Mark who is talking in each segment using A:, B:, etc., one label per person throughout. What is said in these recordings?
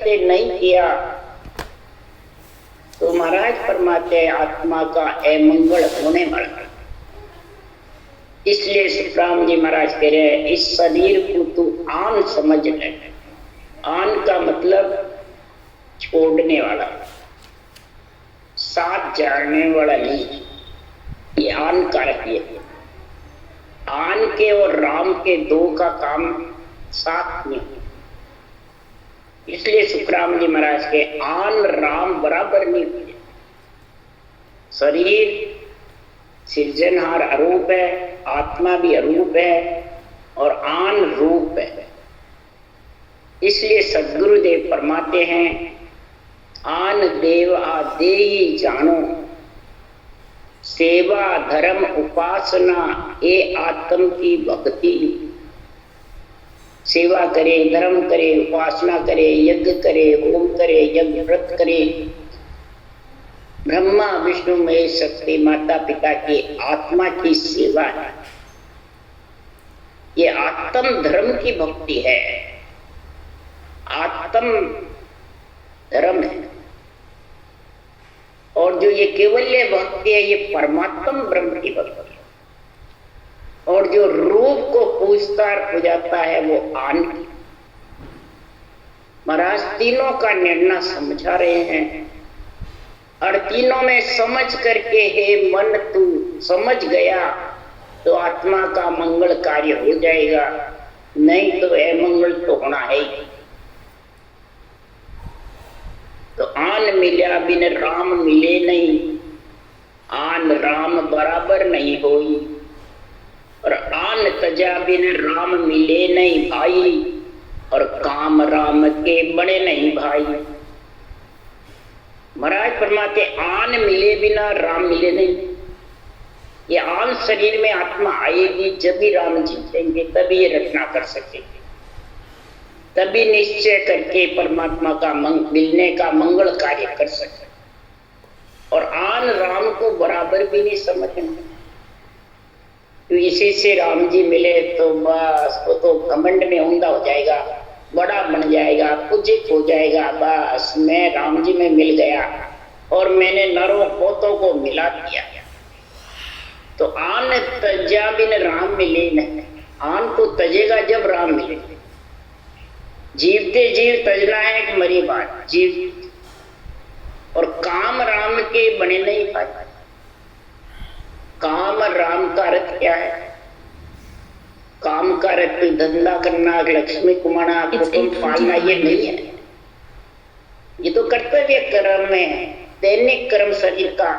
A: करते नहीं किया तो महाराज फरमाते आत्मा का अमंगल होने वाला। इसलिए सुखराम जी महाराज कह रहे हैं इस शरीर को तू आन समझ ले। आन का मतलब छोड़ने वाला, साथ जाने वाला नहीं। ये आन का रखिए। आन के और राम के दो का काम साथ में, इसलिए सुखराम जी महाराज के आन राम बराबर नहीं हुए। शरीर सृजनहार अरूप है, आत्मा भी अरूप है और आन रूप है। इसलिए सद्गुरुदेव फरमाते हैं आन देव आदेही जानो, सेवा धर्म उपासना ये आत्म की भक्ति। सेवा करे, धर्म करे, उपासना करे, यज्ञ करे, होम करे, यज्ञ व्रत करे, ब्रह्मा विष्णु महेश शक्ति माता पिता की आत्मा की सेवा है। ये आत्म धर्म की भक्ति है, आत्म धर्म है। और जो ये केवल्य भक्ति है ये परमात्म ब्रह्म की भक्ति है। और जो रूप को पूजता जाता है वो आन की। महाराज तीनों का निर्णय समझा रहे हैं और तीनों में समझ करके हे मन तू समझ गया तो आत्मा का मंगल कार्य हो जाएगा, नहीं तो अमंगल तो होना है ही। तो आन मिला बिन राम मिले नहीं, आन राम बराबर नहीं होई, और आन तजा बिन राम मिले नहीं भाई, और काम राम के बड़े नहीं भाई। महाराज फरमाते आन मिले बिना राम मिले नहीं। ये आन शरीर में आत्मा आएगी जब भी राम जीतेंगे, तभी ये रचना कर सकेंगे, तभी निश्चय करके परमात्मा का मिलने का मंगल कार्य कर सके। और आन राम को बराबर भी नहीं समझना, तो इसी से राम जी मिले तो बस वो तो घमंड में ऊंधा हो जाएगा, बड़ा बन जाएगा, पूजित हो जाएगा। बस मैं राम जी में मिल गया और मैंने नरों पोतों को मिला दिया। तो आन तजा बिन राम मिले नहीं। आन को तजेगा जब राम मिले। जीवते जीव तजना है कि मरी बात जीव, और काम राम के बने नहीं पाए। काम राम का अर्थ क्या है? काम का अर्थ धंधा करना, लक्ष्मी कमाना, कुटुंब पालना ये नहीं है। ये तो कर्तव्य कर्म है, दैनिक कर्म, शरीर का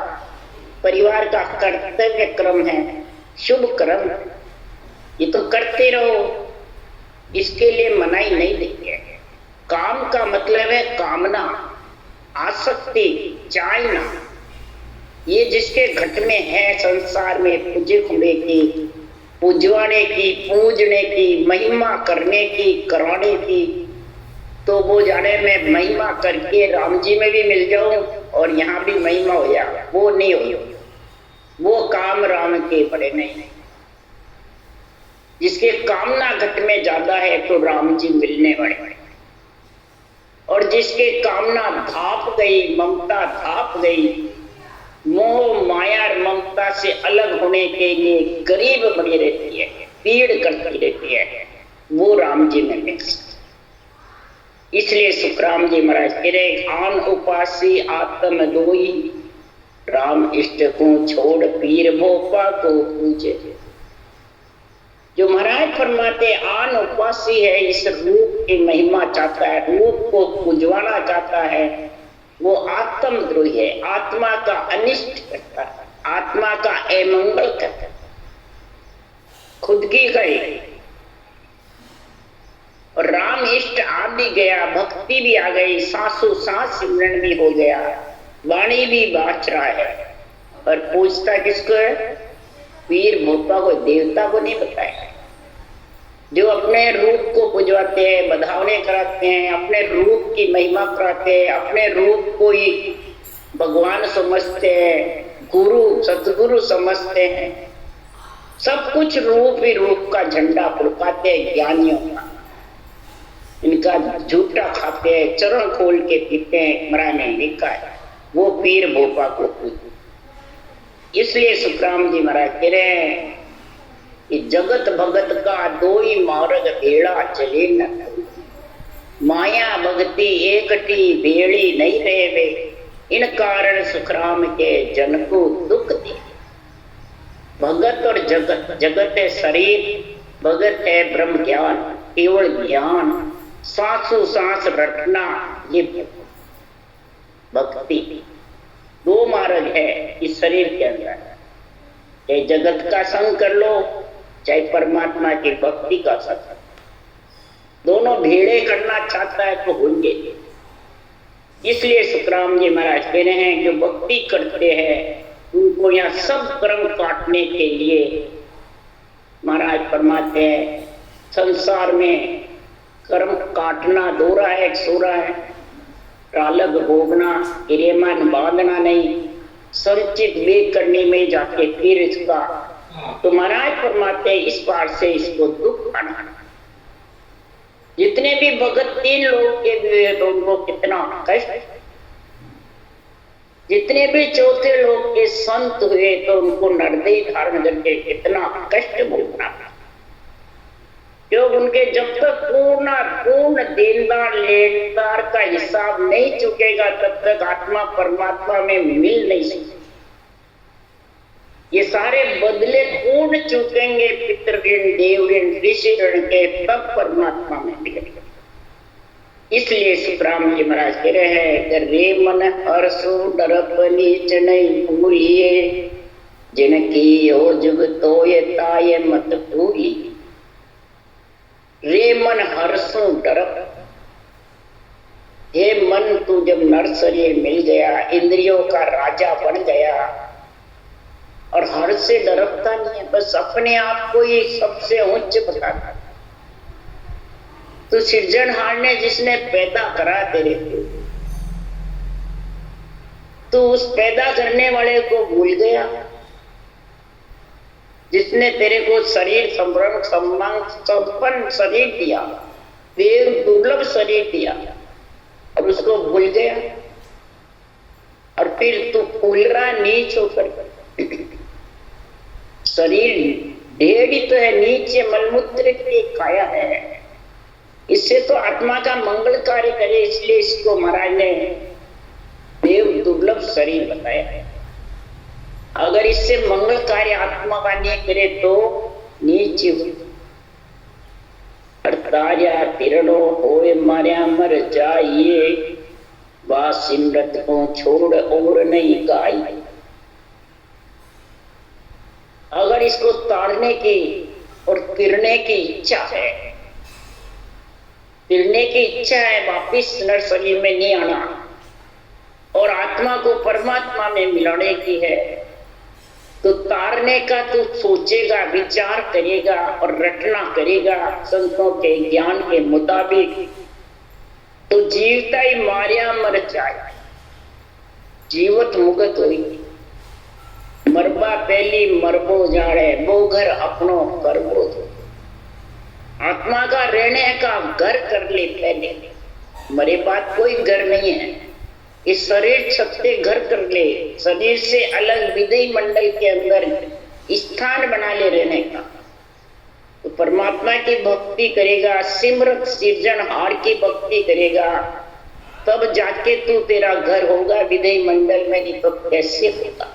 A: परिवार का कर्तव्य कर्म है, शुभ कर्म। ये तो करते रहो, इसके लिए मनाही नहीं देती है। काम का मतलब है कामना, आसक्ति, चाहना। ये जिसके घट में है संसार में पूजे खुले की, पूजवाने की, पूजने की, महिमा करने की, करवाने की, तो वो जाने मैं महिमा करके राम जी में भी मिल जाऊं और यहाँ भी महिमा हो जाए, वो नहीं हो। वो काम राम के बड़े नहीं। जिसके कामना घट में ज्यादा है तो राम जी मिलने वाले, और जिसके कामना धाप गई, ममता धाप गई, मोह माया और ममता से अलग होने के लिए गरीब बनी रहती है, पीड़ करती रहती है, वो राम जी में मिल सकती। इसलिए सुखराम जी महाराज कह रहे आन उपासी आत्म दोई, राम इष्ट को छोड़ पीर भोपा को पूजे। जो महाराज फरमाते आन उपासी है, इस रूप की महिमा चाहता है, रूप को पूजवाना चाहता है, वो आत्मद्रोही है, आत्मा का अनिष्ट करता है, आत्मा का अमंगल करता है, खुद की गई। और राम इष्ट आ भी गया, भक्ति भी आ गई, सांसों सांस सिमरन भी हो गया, वाणी भी बाच रहा है, और पूछता किसको है? पीर भोपा को, देवता को नहीं बताया। जो अपने रूप को पुजवाते हैं, बधावने कराते हैं, अपने रूप की महिमा कराते हैं, अपने रूप को ही भगवान समझते हैं, गुरु सतगुरु समझते हैं, सब कुछ रूप ही रूप का झंडा फुड़काते हैं ज्ञानियों का। इनका झूठा खाते हैं, चरण खोल के पीते हैं, महाराज ने लिखा है, वो पीर भोपा को पी। इसलिए सुखराम जी महाराज कह रहे हैं कि जगत भगत का दो ही मार्ग भेड़ा चले न, माया भक्ति एकटी भेड़ी नहीं रहे वे, इन कारण सुखराम के जन को दुख दे। भगत और जगत, जगत है शरीर, भगत है ब्रह्म ज्ञान, केवल ज्ञान, सांसों सांस रटना, ये भक्ति। दो मार्ग है इस शरीर के अंदर, चाहे जगत का संग कर लो, चाहे परमात्मा की भक्ति का संग। दोनों भेड़े करना चाहता है तो होंगे। इसलिए सुखराम जी महाराज कह रहे हैं जो भक्ति करते हैं उनको यहाँ सब कर्म काटने के लिए महाराज फरमाते हैं, संसार में कर्म काटना दो रहा है, एक सो रहा है, अलग भोगना, गिरेमान बांधना नहीं, संचित वेग करने में जाके फिर इसका, तो महाराज फरमाते हैं इस बार से इसको दुख आना। जितने भी भगत 3 लोग के हुए तो उनको कितना कष्ट, जितने भी चौथे लोग के संत हुए तो उनको नरदेह धारण करके कितना कष्ट भोगना पड़ा। क्योंकि उनके जब तक पूर्ण देनदार लेनदार का हिसाब नहीं चुकेगा तब तक आत्मा परमात्मा में मिल नहीं सकती। ये सारे बदले पूर्ण चुकेंगे, पितृऋण, देवऋण, ऋषि ऋण के, तब परमात्मा में मिलेगा। इसलिए सुखराम जी महाराज कह रहे हैं, रे मन हर्षो डरप नीच नहीं भूलिए, जिनकी हो जुग तोय ताय मत भूली। रे मन हर्षो डरप, हे मन तू जब नर शरीर मिल गया, इंद्रियों का राजा बन गया और हर्ष से डरपता नहीं है, बस अपने आप को ही सबसे उच्च बताता। तो सृजनहार ने जिसने पैदा करा तेरे को, तो उस पैदा करने वाले को भूल गया, जिसने तेरे को शरीर संपन्न शरीर दिया, दुर्लभ शरीर दिया, और उसको भूल गया। और फिर तू फूल रहा नीच होकर, शरीर ढेरी तो है, नीचे मलमूत्र की काया है। इससे तो आत्मा का मंगल कार्य करे, इसलिए इसको महाराज ने देव दुर्लभ शरीर बताया है। अगर इससे मंगल कार्य आत्मा का नहीं करे तो नीचे ताजा तिरणो होए मार्या मर जाइए, बा सिमरत को छोड़ और नहीं गाई। अगर इसको ताड़ने की और तिरने की इच्छा है, तिरने की इच्छा है, वापिस नर शरीर में नहीं आना और आत्मा को परमात्मा में मिलाने की है, तो तारने का तू सोचेगा, विचार करेगा और रटना करेगा संतों के ज्ञान के मुताबिक, तो जीवता ही मारिया मर जाए, जीवत मुगत होगी। मरबा पहली मरबो जाड़े, वो घर अपनो करबो दो। आत्मा का रहने का घर कर ले पहले, मरे बाद कोई घर नहीं है। इस शरीर छत्ते घर कर ले, शरीर से अलग विधि मंडल के अंदर स्थान बना ले रहने का। तो परमात्मा की भक्ति करेगा, सिमरत सृजनहार की भक्ति करेगा, तब जाके तू तेरा घर होगा विधि मंडल में, नहीं तो कैसे होगा।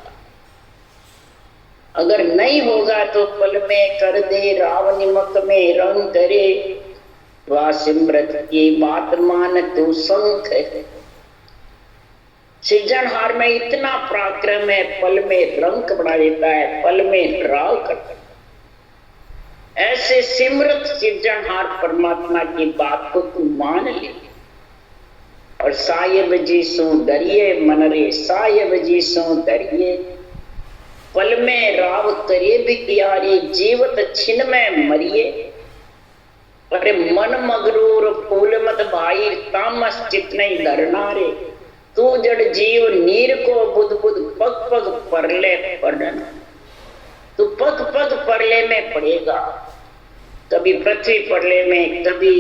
A: अगर नहीं होगा तो पल में कर दे राव निमक में रंग करे, वह सिमरत की बात मान तू शंख है। सृजनहार में इतना पराक्रम है, पल में रंग बना देता है, पल में राव करता है। ऐसे सिमरत सृजनहार परमात्मा की बात को तू मान ले। और साहिब जी सो डरिए मनरे, साहिब जी सो डरिए, पल में राव करे भी कियारी, जीवत छिन में मरिए। अरे मन मगरूर फूल मत भाई, तामस चित नहीं धरना रे, तू जड़ जीव नीर को बुध बुध पग पग परले पड़ना। तू पग पग परले में पड़ेगा, कभी पृथ्वी परले में, कभी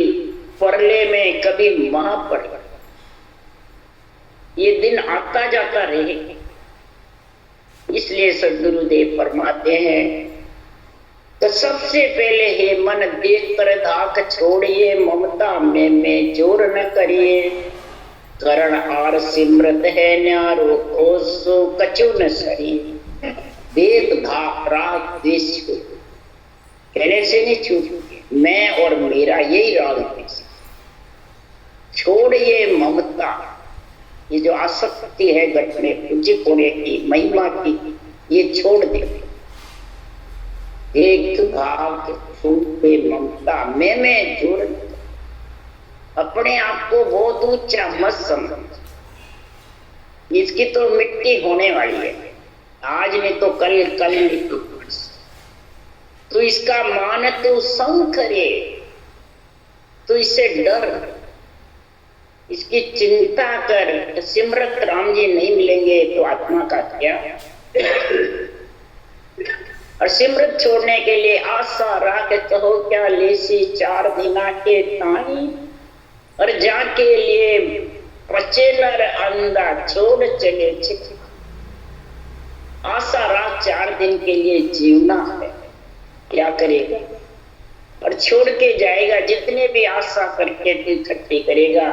A: परले में कभी महाप्रलय, ये दिन आता जाता रहे। इसलिए सद्गुरुदेव फरमाते हैं तो सबसे पहले हे मन देख कर धाक छोड़िए, ममता में जोर न करिए, करण आर सिमरत है न्यारो खोसो कछु न सरी, देख धाक राग द्वेष कहने से नहीं छूटे, मैं और मेरा यही राग द्वेष। छोड़िए ममता, ये जो आसक्ति है घट में पूजित होने की, महिमा की, ये छोड़ दे। एक भाग छूटे ममता में जोड़, अपने आप को बहुत ऊंचा मत समझ, इसकी तो मिट्टी होने वाली है, आज नहीं तो कल, कल नहीं तो परसों। तो इसका मान तो संग करे, तो इससे डर, इसकी चिंता कर। सिमरत राम जी नहीं मिलेंगे तो आत्मा का क्या। और सिमरत छोड़ने के लिए आशा राख कहो क्या लेसी, 4 दिना के ताई, और जाके लिए पचे नर अंधा छोड़ चले छिक। आशा राख 4 दिन के लिए जीवना है, क्या करेगा और छोड़ के जाएगा। जितने भी आशा करके इकट्ठी करेगा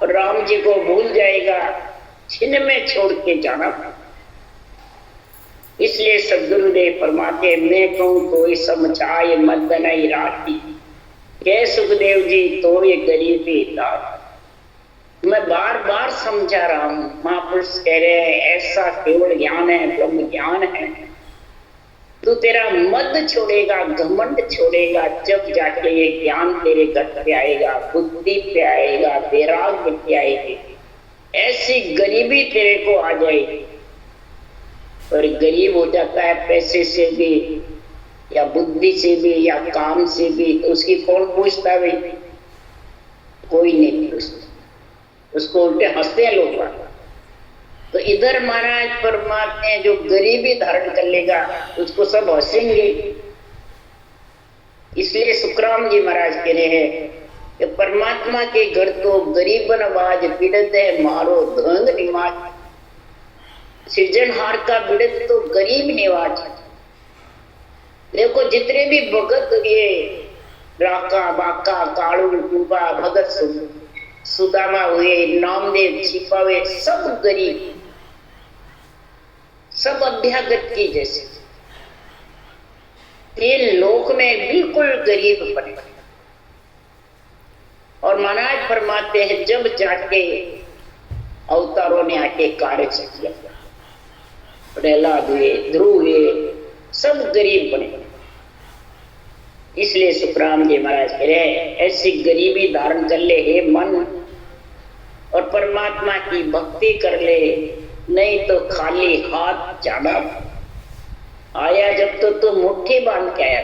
A: और राम जी को भूल जाएगा, छिन में छोड़ के जाना। इसलिए सद्गुरुदेव फरमाते मैं कहूं कोई समझाए मत नहीं राती, के सुखदेव जी तो ये गरीबी दात। मैं बार बार समझा रहा हूं, महापुरुष कह रहे हैं ऐसा केवल ज्ञान है, ब्रह्म ज्ञान है। तू तेरा मद छोड़ेगा, घमंड छोड़ेगा, जब जाके ये ज्ञान तेरे घर पे आएगा, बुद्धि पे आएगा, वैराग्य पे आएगी, ऐसी गरीबी तेरे को आ जाएगी। और गरीब हो जाता है पैसे से भी या बुद्धि से भी या काम से भी, तो उसकी कौन पूछता भाई? कोई नहीं पूछता, उसको उल्टे हंसते हैं लोग। तो इधर महाराज परमात्मा जो गरीबी धारण कर लेगा उसको सब हंसेंगे। इसलिए सुखराम जी महाराज कह रहे हैं कि परमात्मा के घर तो गरीबन आवाज बिड़त है मारो धंग निवाज। सृजनहार का बिड़त तो गरीब निवाज। देखो जितने भी भगत हुए, राका बाका कालू कुबा भगत सुदामा हुए, नामदेव छिपा हुए, सब गरीब, सब अभ्यागत की जैसे। तीन लोक में बिल्कुल गरीब बने। और महाराज फरमाते हैं जब जाके अवतारों ने आके कार्य किया, प्रहलाद हुए, ध्रुव हुए, सब गरीब बने। इसलिए सुखराम जी महाराज कह रहे हैं ऐसी गरीबी धारण कर ले हे मन, और परमात्मा की भक्ति कर ले, नहीं तो खाली हाथ जाना। आया जब तो मुट्ठी बांध के आया,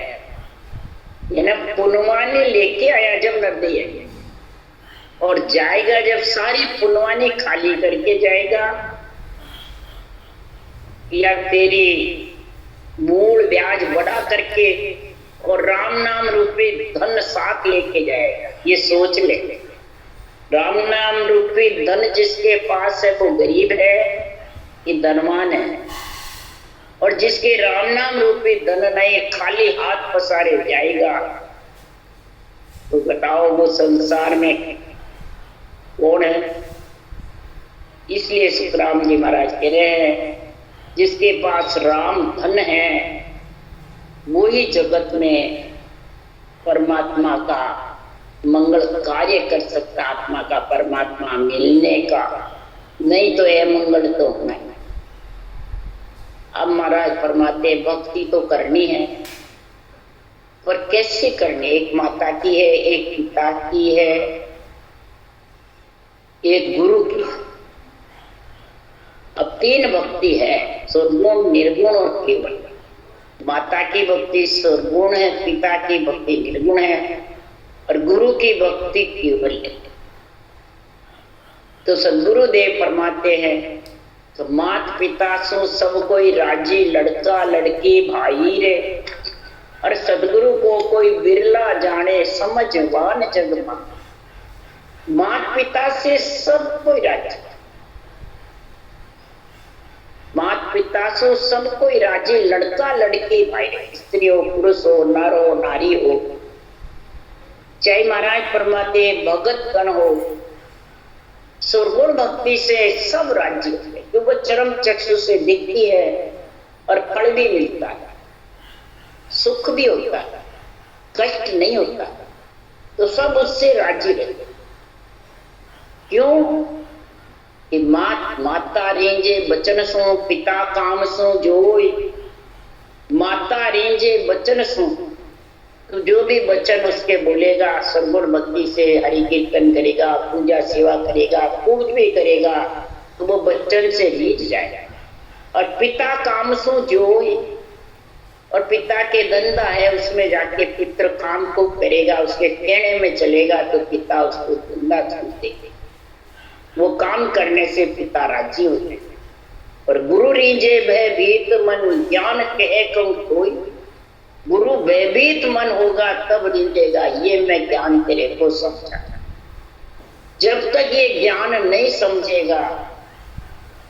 A: ये ना पुनवानी लेके आया जब नदी है, और जाएगा जब सारी पुनवानी खाली करके जाएगा, या तेरी मूल ब्याज बढ़ा करके और राम नाम रूपी धन साथ लेके जाएगा। ये सोच ले, राम नाम रूपी धन जिसके पास है वो गरीब है कि धनवान है, और जिसके राम नाम रूपी धन नहीं खाली हाथ पसारे जाएगा, तो बताओ वो संसार में कौन है। इसलिए सुखराम जी महाराज कह रहे हैं जिसके पास राम धन है वो ही जगत में परमात्मा का मंगल कार्य कर सकता, आत्मा का परमात्मा मिलने का, नहीं तो यह मंगल तो होना है। अब महाराज फरमाते भक्ति तो करनी है, पर कैसे करनी? एक माता की है, एक पिता की है, एक गुरु की। अब 3 भक्ति है, सद्गुण, निर्गुण और केवल। माता की भक्ति सद्गुण है, पिता की भक्ति निर्गुण है, और गुरु की भक्ति केवल है। तो सद्गुरुदेव फरमाते हैं तो मात पिता सो सब कोई राजी, लड़का लड़की भाई रे, और सदगुरु को कोई बिरला जाने, समझवान जग मा। माता पिता से सब कोई राजी, माता पिता से सब कोई राजी, लड़का लड़की भाई, स्त्री हो पुरुष हो, नर हो नारी हो, चाहे महाराज परमात्मा भगत गण हो, सुरगुण भक्ति से सब राज्य होते, जो वो चरम चक्षु से दिखती है और फल भी मिलता है, सुख भी होता है, कष्ट नहीं होता, तो सब उससे राजी रहते। क्यों कि माता रेंजे बचन सो पिता काम सो जोई, माता रेंजे बचन सो, तो जो भी बचन उसके बोलेगा सद्गुण भक्ति से हरि कीर्तन करेगा, पूजा सेवा करेगा, पूज भी करेगा, तो वो बचन से रीझ जाएगा। और पिता काम सो जोई, और पिता के धंधा है उसमें जाके पितृ काम को करेगा, उसके कहने में चलेगा तो पिता उसको धंधा छोड़ते, वो काम करने से पिता राजी होते। और गुरु रीझे भयभीत मन, ज्ञान कहे कम कोई, गुरु भयभीत मन होगा तब रीझेगा, ये मैं ज्ञान तेरे को समझा। जब तक ये ज्ञान नहीं समझेगा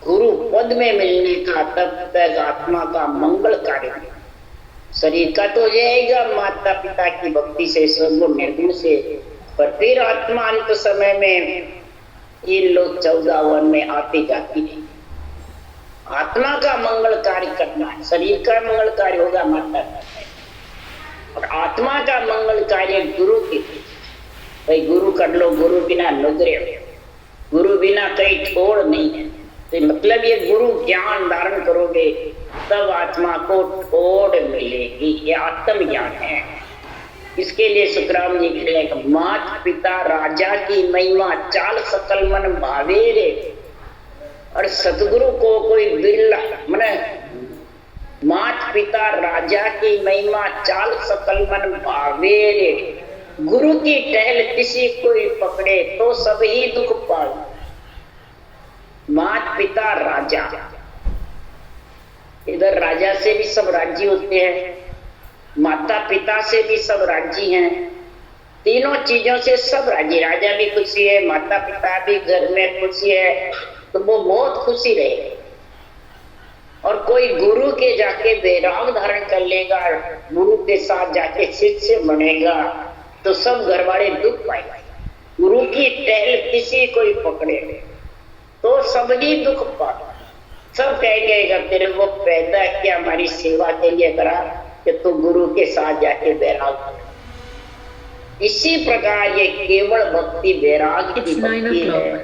A: गुरु पद में मिलने का, तब तक आत्मा का मंगल कार्य, शरीर का तो जाएगा माता पिता की भक्ति से, सद्गुण निर्गुण से, पर फिर आत्मा अंत समय में ये लोग 14 वन में आती जाती नहीं। आत्मा का मंगल कार्य करना है, शरीर का मंगल कार्य होगा माता पिता, और आत्मा का मंगल कार्य गुरु की। भाई गुरु कर लो, गुरु बिना नुगरे, गुरु बिना कहीं ठोड़ नहीं है, तो मतलब ये गुरु ज्ञान धारण करोगे तब आत्मा को ठोड़ मिलेगी, ये आत्म ज्ञान है। इसके लिए सुखराम जी कह रहे हैं, मात पिता राजा की महिमा चाल सकल मन भावे रे, और सतगुरु को कोई बिरला मने, मात पिता राजा की महिमा चाल सकल मन भावे रे, गुरु की टहल किसी कोई पकड़े तो सब ही दुख पाए। मात पिता राजा, इधर राजा से भी सब राजी होते हैं, माता पिता से भी सब राजी हैं, तीनों चीजों से सब राजी। राजा भी खुशी है, माता पिता भी घर में खुशी है, तो वो बहुत खुशी रहेगी। और कोई गुरु के जाके वैराग धारण कर लेगा, गुरु के साथ जाके शिष्य बनेगा, तो सब घर वाले दुख पाएंगे। गुरु की टहल किसी कोई पकड़े तो सब ही दुख पाए, सब कहेगा तेरे को पैदा किया हमारी सेवा के लिए करा कि तू गुरु के साथ जाके वैराग कर। इसी प्रकार ये केवल भक्ति वैराग की भक्ति है,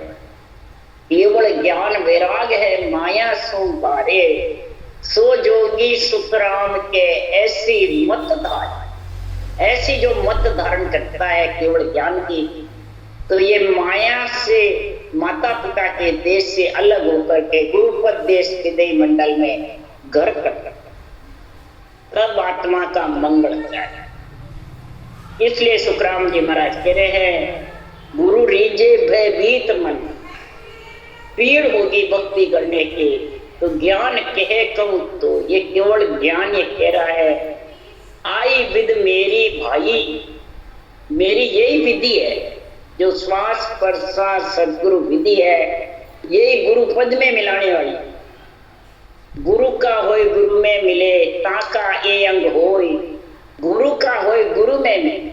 A: केवल ज्ञान वैराग है। माया सो बारे सो जोगी सुखराम के, ऐसी मत धार, ऐसी जो मत धारण करता है केवल ज्ञान की, तो ये माया से माता पिता के देश से अलग होकर के गुरुपद देश विदय मंडल में घर करता, तब आत्मा का मंगल हो जाए। इसलिए सुखराम जी महाराज कह रहे हैं, गुरु रीझे भयभीत मन, पीड़ होगी भक्ति करने की, तो ज्ञान कहे कहूं, तो ये केवल ज्ञान ये कह रहा है, आई विद मेरी भाई, मेरी यही विधि है जो श्वास प्रश्वास सदगुरु विधि है, यही गुरु पद में मिलाने वाली। गुरु का होय गुरु में मिले, ताका ए अंग होय, गुरु का होय गुरु में मिले,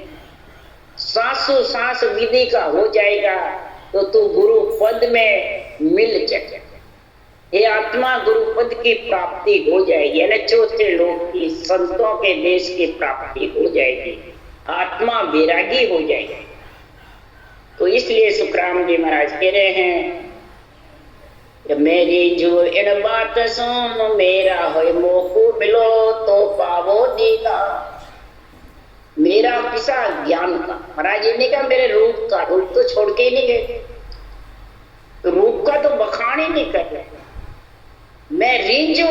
A: सांसों सांस विधि का हो जाएगा तो तू गुरु पद में मिल जाएगा। ये आत्मा गुरु पद की प्राप्ति हो जाएगी, यानी चौथे लोक की संतों के देश की प्राप्ति हो जाएगी, आत्मा वैरागी हो जाएगी। तो इसलिए सुखराम जी महाराज कह रहे हैं, मेरी जो इन बात सुन, मेरा होय मोको मिलो तो पावो दीदा। मेरा पिसा ज्ञान का, महाराज ये नहीं कहा मेरे रूप का, रूप तो छोड़ के ही नहीं गए, तो रूप का तो बखान ही नहीं कर रहे। मैं रीझू,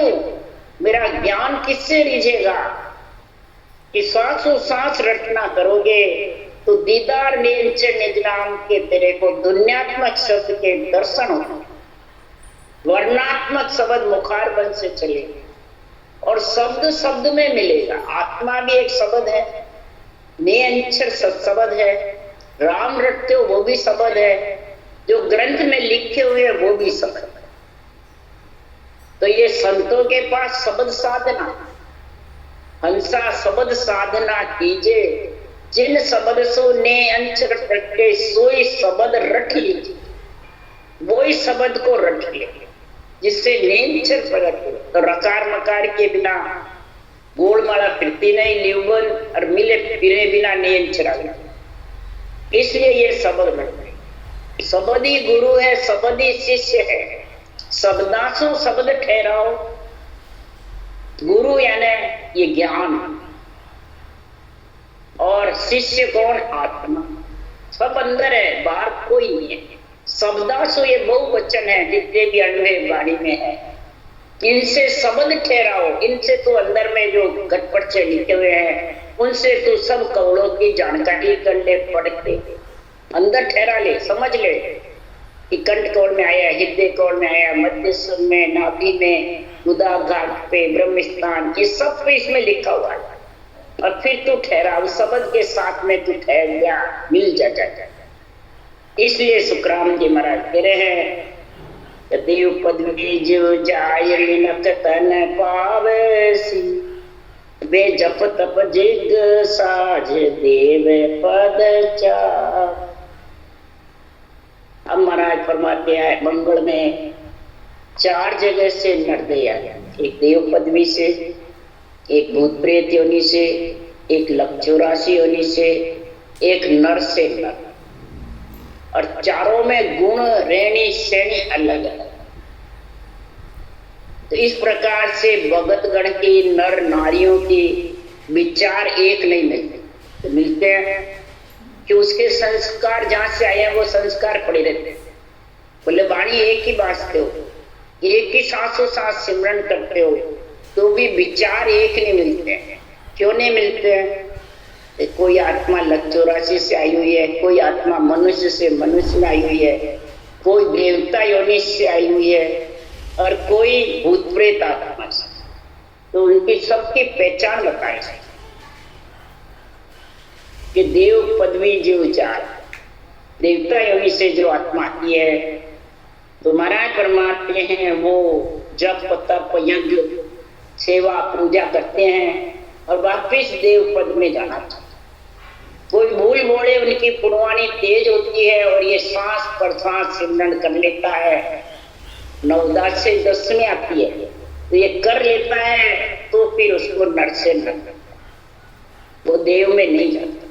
A: मेरा ज्ञान किससे रीझेगा कि सांसों सांस रटना करोगे तो दीदार नीलच निज नाम के तेरे को दुनियात्मक शब्द के दर्शन होंगे, वर्णात्मक शब्द मुखार बन से चलेगा और शब्द शब्द में मिलेगा। आत्मा भी एक शब्द है, नियंचर शब्द है, राम रटते हो वो भी शब्द है, जो ग्रंथ में लिखे हुए हैं वो भी शब्द है। तो ये संतों के पास शब्द साधना, हंसा शब्द साधना कीजे, जिन शब्द सो ने अंचर प्रगटे, सोई शब्द रट लीजिए। वही शब्द को रट ले जिससे नेंचर प्रकट हो। तो रकार मकार के बिना गोलमाला फिरती नहीं, लिवन और मिले फिरे बिना नेंचर आ गया। इसलिए ये शब्द रट, शब्द ही गुरु है, शब्द ही शिष्य है। शब्दासु शब्द ठहराओ, गुरु यानी ये ज्ञान, और शिष्य कौन? आत्मा। सब अंदर है, बाहर कोई नहीं है। शब्दासु ये बहुवचन है, जितने भी अन्वय वाणी में है, इनसे शब्द ठहराओ। इनसे तो अंदर में जो घटपट से लिखे हुए हैं उनसे तो सब कवड़ों की जानकारी कर ले, पढ़ के अंदर ठहरा ले, समझ ले कि कंठ कौन में आया, हृदय कौन में आया, मध्य स्वर में, नाभि में, गुदा घाट पे, ब्रह्मस्थान, ये सब पे इसमें लिखा हुआ है। और फिर तू ठहरा, उस शब्द के साथ में तू ठहर गया, मिल जा। इसलिए सुखराम जी महाराज कह रहे हैं, देव पदवी जो जाय लिनक तन पावसी, वे जप तप जिग साज देव पद चाप। अब महाराज फरमाते हैं मंगल में 4 जगह से नरदय आया, एक देव पदवी से, एक भूत प्रेत योनि से, एक लक्षुराशि योनि से, एक नर से नर, और चारों में गुण रेणी श्रेणी अलग अलग। तो इस प्रकार से भगत गण की, नर नारियों की विचार एक नहीं मिलते। तो मिलते हैं कि उसके संस्कार जहां से आए हैं वो संस्कार पड़े रहते हैं। बोले वाणी एक ही बांटते हो, एक ही सांसों सांस सिमरन करते हो, तो भी विचार एक नहीं मिलते हैं। क्यों नहीं मिलते हैं? कोई आत्मा लक्षुराशि से आई हुई है, कोई आत्मा मनुष्य में आई हुई है, कोई देवता योनि से आई हुई है, और कोई भूत प्रेत आत्मा से। तो उनकी सबकी पहचान बताए कि देव पदवी जो चार, देवता योनि से जो आत्मा आती है तो महाराज परमात्मा हैं, वो जप तप यज्ञ सेवा पूजा करते हैं और वापिस देव पद में जाना चाहते। कोई भूल भोले उनकी पुरवानी तेज होती है और ये सांस पर सांस सिमरन कर लेता है, 9 से 10 में आती है तो ये कर लेता है, तो फिर उसको नर से नर, वो देव में नहीं जाता।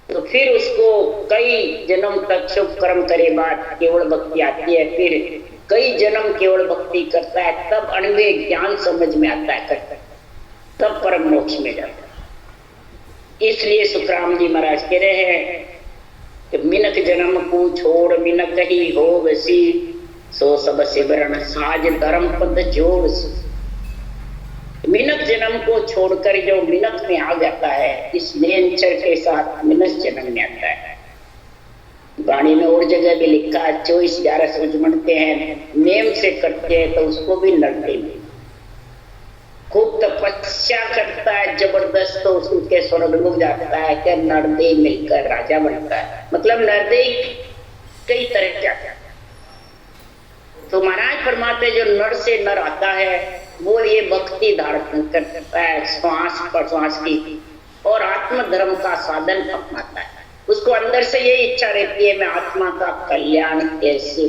A: तो फिर उसको कई जन्म तक शुभ कर्म करे बाद केवल भक्ति आती है, फिर कई जन्म केवल भक्ति करता है, तब अणुवे ज्ञान समझ में आता है, करता है, तब परम मोक्ष में जाता है। इसलिए सुखराम जी महाराज कह रहे हैं कि मिनक जन्म को छोड़ मिनक ही हो वसी, सो सब सिमरन साज धर्म पद जोड़। मिनक जन्म को छोड़कर जो मिनक में आ जाता है, इस नेंचर के साथ मिनस जन्म में आता है। वाणी में और जगह भी लिखा है 24/11 सूरज मनते हैं, नेम से करते हैं तो उसको भी नरदय में। खूब तपस्या करता है जबरदस्त, तो उसके स्वर्ग लोग जाता है, क्या नरदय मिलकर राजा बनता है। मतलब नरदय कई तरह का। तो महाराज फरमाते जो नर से नर आता है वो ये भक्ति धारण करता है, श्वास प्रश्वास की, और आत्म धर्म का साधन अपनाता है। उसको अंदर से यही इच्छा रहती है, मैं आत्मा का कल्याण कैसे,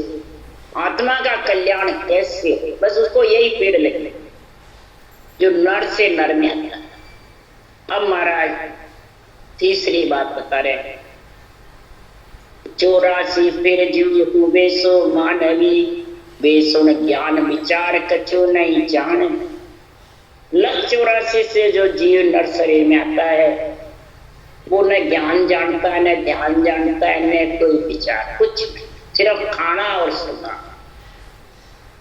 A: आत्मा का कल्याण कैसे, बस उसको यही पेड़ लगे जो नर से नर में आता है। अब महाराज तीसरी बात बता रहे हैं, 84 फिर जीव बेसो मानवी, बेसुन ज्ञान विचार कछु नहीं जान। 84 से जो जीव नर शरीर में आता है वो न ज्ञान जानता है, न ध्यान जानता है, न कोई विचार, कुछ सिर्फ खाना और सोना।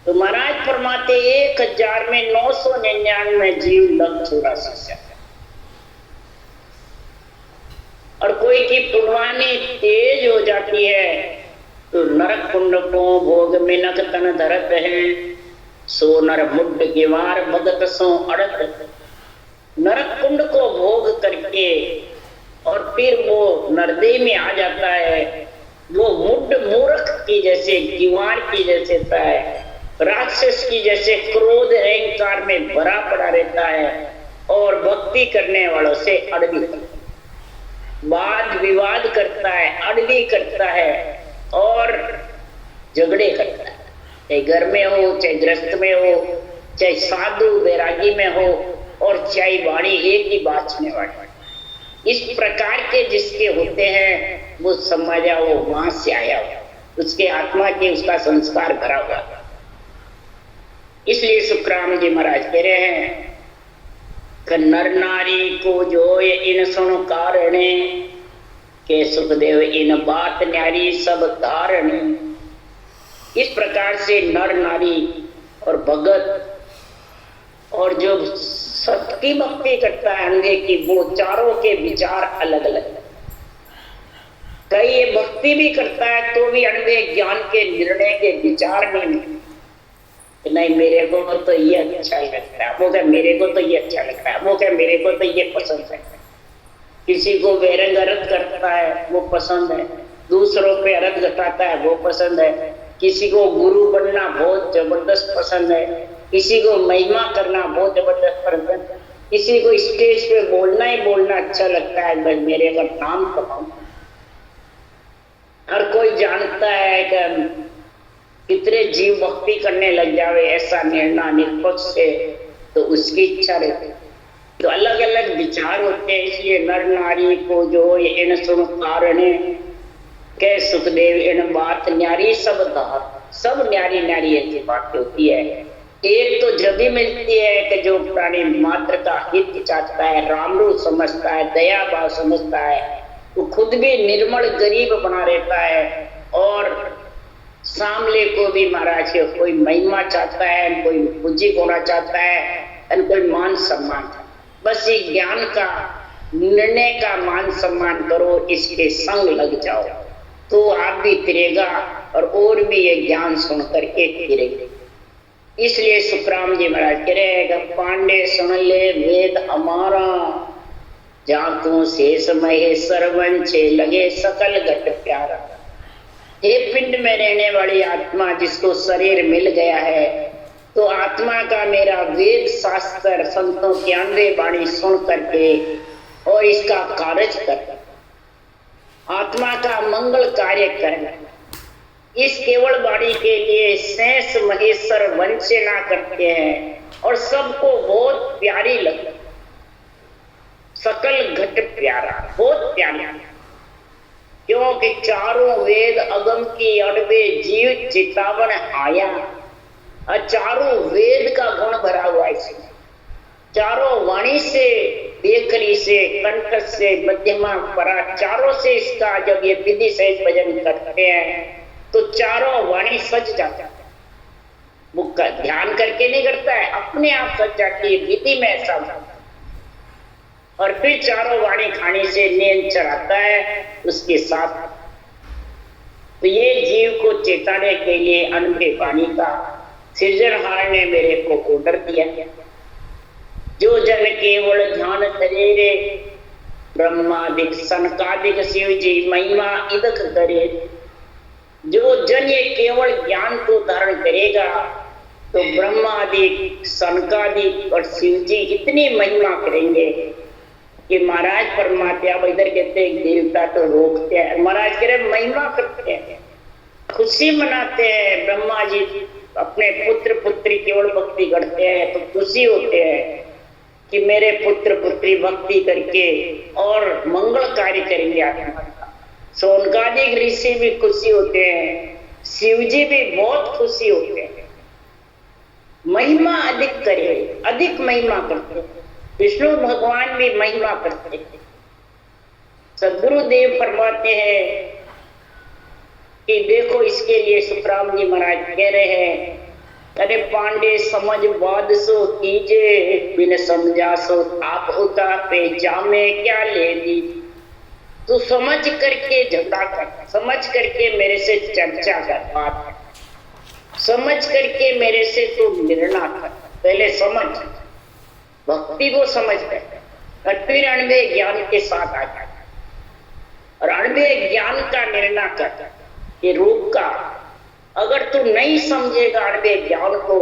A: तो महाराज फरमाते 1000 में 999 जीव 84 से, और कोई की पुण्यवानी तेज हो जाती है तो नरक कुंड को भोग मिनक तन धरत है, सो नर मुड गिवार भगत सो अड़त। नरक कुंड को भोग करके और फिर वो नरदे में आ जाता है। वो मुड मूर्ख की जैसे, दीवार की जैसे है, राक्षस की जैसे क्रोध अहंकार में भरा पड़ा रहता है और भक्ति करने वालों से अड़बी करता है, वाद विवाद करता है, अड़बी करता है और झगड़े करता है। चाहे घर में हो, चाहे गृहस्थ में हो, चाहे साधु वैरागी में हो, और चाहे वाणी एक ही बात सुनने वाले। इस प्रकार के जिसके होते हैं वो समझा वो वहां से आया हुआ, उसके आत्मा के उसका संस्कार भरा हुआ। इसलिए सुखराम जी महाराज कह रहे हैं कि नर नारी को जो इन सुन कारणे के सुखदेव इन बात न्यारी सब धारणी। इस प्रकार से नर नारी और भगत और जो सबकी भक्ति करता है अंगे की, वो चारों के विचार अलग अलग। कई ये भक्ति भी करता है तो भी अनवे ज्ञान के निर्णय के विचार नहीं मेरे को तो ये अच्छा लगता है, वो क्या मेरे को तो ये अच्छा लगता है, वो क्या मेरे को तो ये पसंद है। किसी को वैरंग अर्थ करता है वो पसंद है, दूसरों पे अर्थ घटाता है वो पसंद है, किसी को गुरु बनना बहुत जबरदस्त पसंद है, किसी को महिमा करना बहुत जबरदस्त पसंद है, किसी को स्टेज पे बोलना ही बोलना अच्छा लगता है, बस मेरे का नाम कमाऊं। हर कोई जानता है कि कितने जीव भक्ति करने लग जावे ऐसा निर्णय निष्पक्ष से, तो उसकी इच्छा रहती। तो अलग अलग विचार होते हैं। इसलिए नर नारी को जो इन सुन कारणे के सुखदेव इन बात न्यारी सब धार, सब न्यारी न्यारी ऐसी बात होती है। एक तो जब भी मिलती है कि जो प्राणी मात्र का हित चाहता है, रामरू समझता है, दया भाव समझता है, वो खुद भी निर्मल गरीब बना रहता है और सामने को भी महाराज कोई महिमा चाहता है, कोई पूजी होना चाहता है और कोई मान सम्मान। बस ये ज्ञान का निर्णय का मान सम्मान करो, इसके संग लग जाओ तो आप भी फिरेगा और भी ये ज्ञान सुन करके फिरेंगे। इसलिए सुखराम जी महाराज कह रहे हैं पांडे सुन ले वेद हमारा, जाको शेष महेश्वर वंशे लगे सकल घट प्यारा। हे पिंड में रहने वाली आत्मा जिसको शरीर मिल गया है, तो आत्मा का मेरा वेद शास्त्र संतों की अंधे वाणी सुन करके और इसका कार्य कर, आत्मा का मंगल कार्य करना। इस केवल वाणी के लिए शेष महेश्वर वंचना करते हैं और सबको बहुत प्यारी लगती, सकल घट प्यारा, बहुत प्यारा। क्योंकि चारों वेद अगम की अड़बे जीव चितावन आया, और चारों वेद का गुण भरा हुआ इसमें। चारों वाणी से, बेकरी से, कंठ से, मध्यमा परा, चारों से इसका जब ये विधि सहित भजन करते हैं तो चारों वाणी सज जाता है। वो ध्यान करके नहीं करता है, अपने आप सज जाती है, विधि में ऐसा होता है। और फिर चारों वाणी खाने से नींद चढ़ाता है उसके साथ। तो ये जीव को चेताने के लिए अनबे वाणी का सृजनहार ने मेरे को ऑर्डर दिया। जो जन केवल ध्यान करे रे, ब्रह्मादिक सनकादिक शिव जी महिमा इदक करे। जो जन ये केवल ज्ञान को धारण करेगा तो ब्रह्मादिक सनकादिक और शिव जी इतनी महिमा करेंगे कि महाराज परमात्मा इधर कहते हैं देवता तो रोकते हैं, महाराज कह रहे महिमा करते हैं, खुशी मनाते हैं। ब्रह्मा जी अपने पुत्र पुत्री केवल भक्ति करते हैं तो खुशी होते हैं कि मेरे पुत्र पुत्री भक्ति करके और मंगल कार्य करेंगे आत्मा का। सोनकादिक ऋषि भी खुशी होते हैं, शिव जी भी बहुत खुशी होते हैं। महिमा अधिक करे, अधिक महिमा करते हैं। विष्णु भगवान भी महिमा करते हैं। सदगुरुदेव फरमाते हैं कि देखो इसके लिए सुखराम जी महाराज कह रहे हैं, अरे पांडे समझ बाद सो कीजे, बिन समझा सो आप उता पे जामे क्या ले दी। तू समझ करके झगड़ा कर, समझ करके मेरे से चर्चा कर, बात समझ करके मेरे से तू निर्णय कर। पहले समझ, भक्ति को समझ कर और फिर अनबे ज्ञान के साथ आ जाए। और अणव्य ज्ञान का निर्णय कर ये रूप का। अगर तू नहीं समझेगा अणव्य ज्ञान को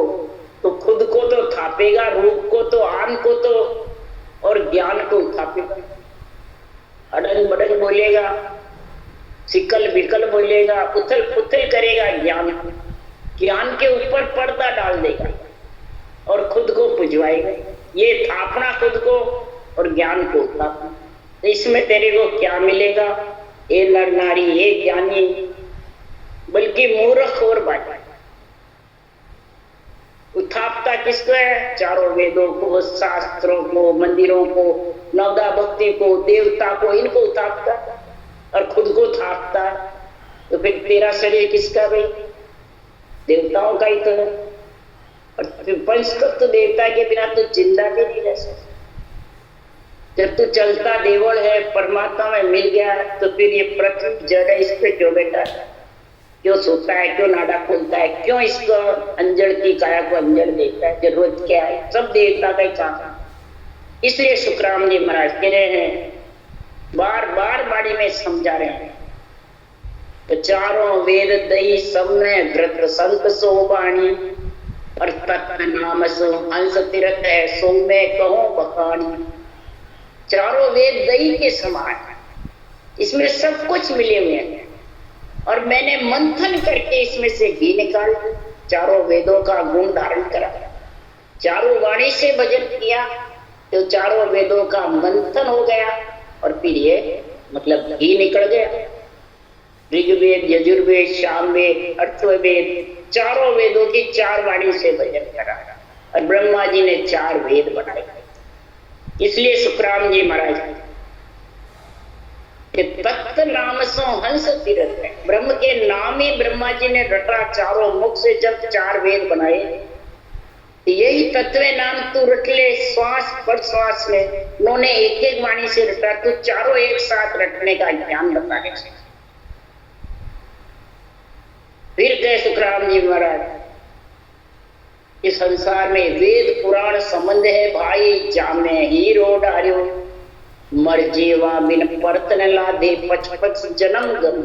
A: तो खुद को तो थापेगा, रूप को तो, आन को तो, और ज्ञान को थापेगा। अड़ंग बड़ंग बोलेगा, सिकल बिकल बोलेगा, उथल पुथल करेगा ज्ञान को, ज्ञान के ऊपर पर्दा डाल देगा और खुद को पुजवाएगा। ये थापना खुद को और ज्ञान को थापना। तो इसमें तेरे को क्या मिलेगा? ये नर नारी, ये ज्ञानी, बल्कि मूर्ख और बाटा। उठापता किसको है? चारों वेदों को, शास्त्रों को, मंदिरों को, नवदा भक्ति को, देवता को, इनको उठापता और खुद को थापता। तो फिर तेरा शरीर किसका भाई? देवताओं का ही तो है। और पंचतत्व देवता के बिना तो जिंदा भी नहीं रह सकता। जब तू चलता देवल है, परमात्मा में मिल गया, तो फिर ये पृथ्वी जड़ है, इस पे क्यों बैठा है? क्यों सोता है? क्यों नाड़ा खोलता है? क्यों इसको अंजड़ की काया को अंजड़ देता है? जरूरत क्या है? सब देवता का ही काम। इसलिए शुक्राम जी महाराज कह रहे हैं, बार बार बाड़ी में समझा रहे हैं, तो चारों वेद दई सब में व्रत संत सो बाणी, और तत्व नाम सो हंस तीरथ है, सो में कहो बखानी। चारों वेद दही के समान, इसमें सब कुछ मिले हुए हैं। और मैंने मंथन करके इसमें से घी निकाल, चारों वेदों का गुण धारण करा, चारों वाणी से भजन किया, तो चारों वेदों का मंथन हो गया और फिर ये मतलब घी निकल गया। ऋग्वेद, यजुर्वेद, सामवेद, अर्थवेद, चारों वेदों की चार वाणी से भजन करा और ब्रह्मा जी ने चार वेद बनाए। इसलिए सुखराम जी महाराज तत्व नाम सो हंस तीरथ है, ब्रह्म के नाम ही ब्रह्मा जी ने रटा। चारों मुख से जब चार वेद बनाए, यही तत्व नाम तू रट ले श्वास पर श्वास में। उन्होंने एक एक वाणी से रटा, तू चारों एक साथ रटने का ज्ञान बता है। फिर कहे सुखराम जी महाराज, इस संसार में वेद पुराण संबंध है भाई, जामे ही रो डार्यो, मर जीवा बिन परतन ला दे पच पच जन्म गम।